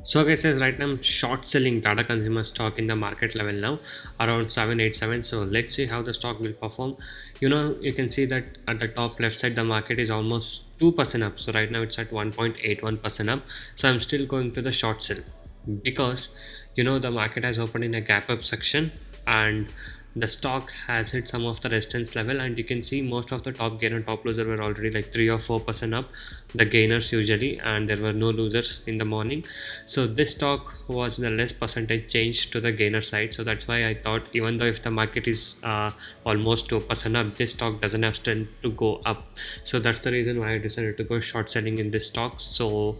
So guys, says right now I'm short selling Tata Consumer stock in the market level now around 787. So let's see how the stock will perform. You can see that at the top left side the market is almost 2% up. So right now it's at 1.81% up. So I'm still going to the short sell because the market has opened in a gap up section, and the stock has hit some of the resistance level, and you can see most of the top gainer top loser were already like 3 or 4% up, the gainers usually, and there were no losers in the morning. So this stock was the less percentage change to the gainer side. So that's why I thought, even though if the market is almost 2% up, this stock doesn't have strength to go up. So that's the reason why I decided to go short selling in this stock. So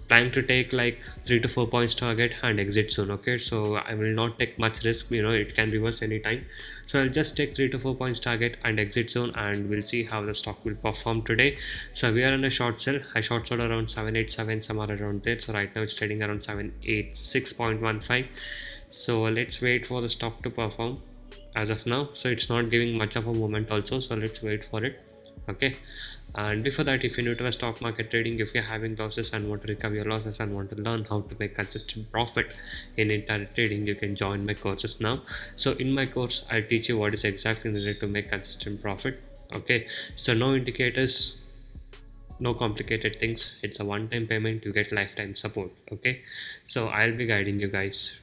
trying to take like 3 to 4 points target and exit soon. Okay, so I will not take much risk, it can reverse anytime. So I'll just take 3 to 4 points target and exit soon, and we'll see how the stock will perform today. So we are in a short sell. I short sold around 787, somewhere around there. So right now it's trading around 786.15. So let's wait for the stock to perform as of now. So it's not giving much of a movement also, so let's wait for it. Okay, and before that, if you're new to the stock market trading, if you're having losses and want to recover your losses and want to learn how to make consistent profit in intraday trading, you can join my courses now. So in my course I'll teach you what is exactly needed to make consistent profit. Okay, so no indicators, no complicated things. It's a one-time payment, you get lifetime support. Okay, so I'll be guiding you guys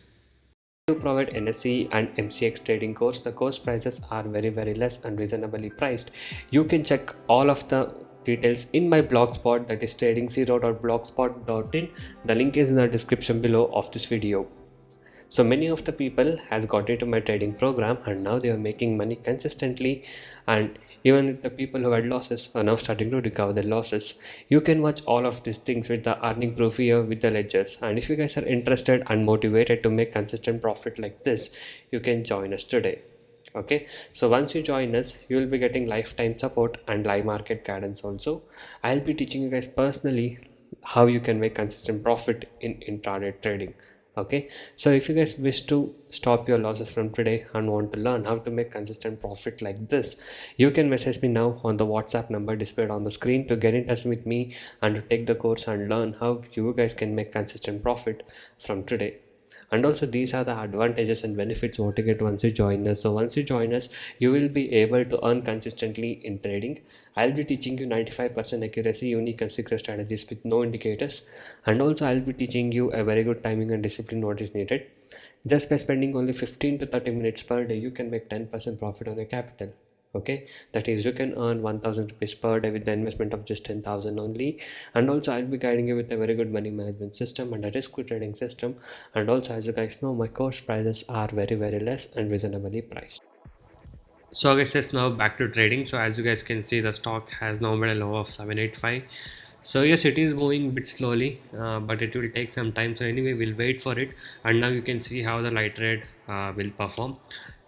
to provide NSE and MCX trading course. The course prices are very less and reasonably priced. You can check all of the details in my blogspot, that is tradingzero.blogspot.in. The link is in the description below of this video. So many of the people has got into my trading program, and now they are making money consistently, and even the people who had losses are now starting to recover their losses. You can watch all of these things with the earning proof here with the ledgers, and if you guys are interested and motivated to make consistent profit like this, you can join us today. Okay, so once you join us, you will be getting lifetime support and live market guidance also. I'll be teaching you guys personally how you can make consistent profit in intraday trading. Okay, so if you guys wish to stop your losses from today and want to learn how to make consistent profit like this, you can message me now on the WhatsApp number displayed on the screen to get in touch with me and to take the course and learn how you guys can make consistent profit from today. And also, these are the advantages and benefits what you get once you join us. So once you join us, you will be able to earn consistently in trading. I'll be teaching you 95% accuracy, unique and secret strategies with no indicators, and also I'll be teaching you a very good timing and discipline what is needed. Just by spending only 15 to 30 minutes per day, you can make 10% profit on your capital. Okay, that is, you can earn 1000 rupees per day with the investment of just 10,000 only. And also I'll be guiding you with a very good money management system and a risk free trading system. And also, as you guys know, my course prices are very less and reasonably priced. So guys, yes, now back to trading. So as you guys can see, the stock has now made a low of 785. So yes, it is moving a bit slowly, but it will take some time. So anyway, we'll wait for it. And now you can see how the light red will perform.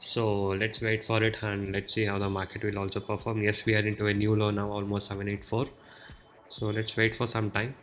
So let's wait for it and let's see how the market will also perform. Yes, we are into a new low now, almost 784. So let's wait for some time.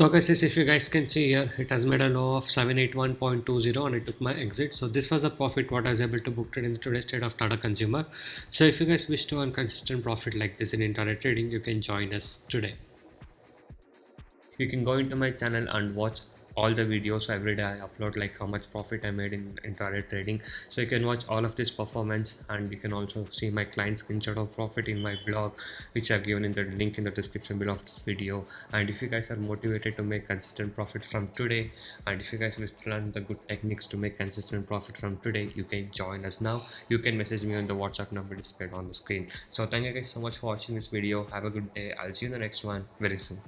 So guys, yes, if you guys can see here, it has made a low of 781.20 and I took my exit. So this was the profit what I was able to book it in today's trade of Tata Consumer. So if you guys wish to earn consistent profit like this in intraday trading, you can join us today. You can go into my channel and watch all the videos. So every day I upload like how much profit I made in intraday trading, so you can watch all of this performance, and you can also see my client screenshot of profit in my blog, which I've given in the link in the description below of this video. And if you guys are motivated to make consistent profit from today, and if you guys wish to learn the good techniques to make consistent profit from today, you can join us now. You can message me on the WhatsApp number displayed on the screen. So thank you guys so much for watching this video. Have a good day. I'll see you in the next one very soon.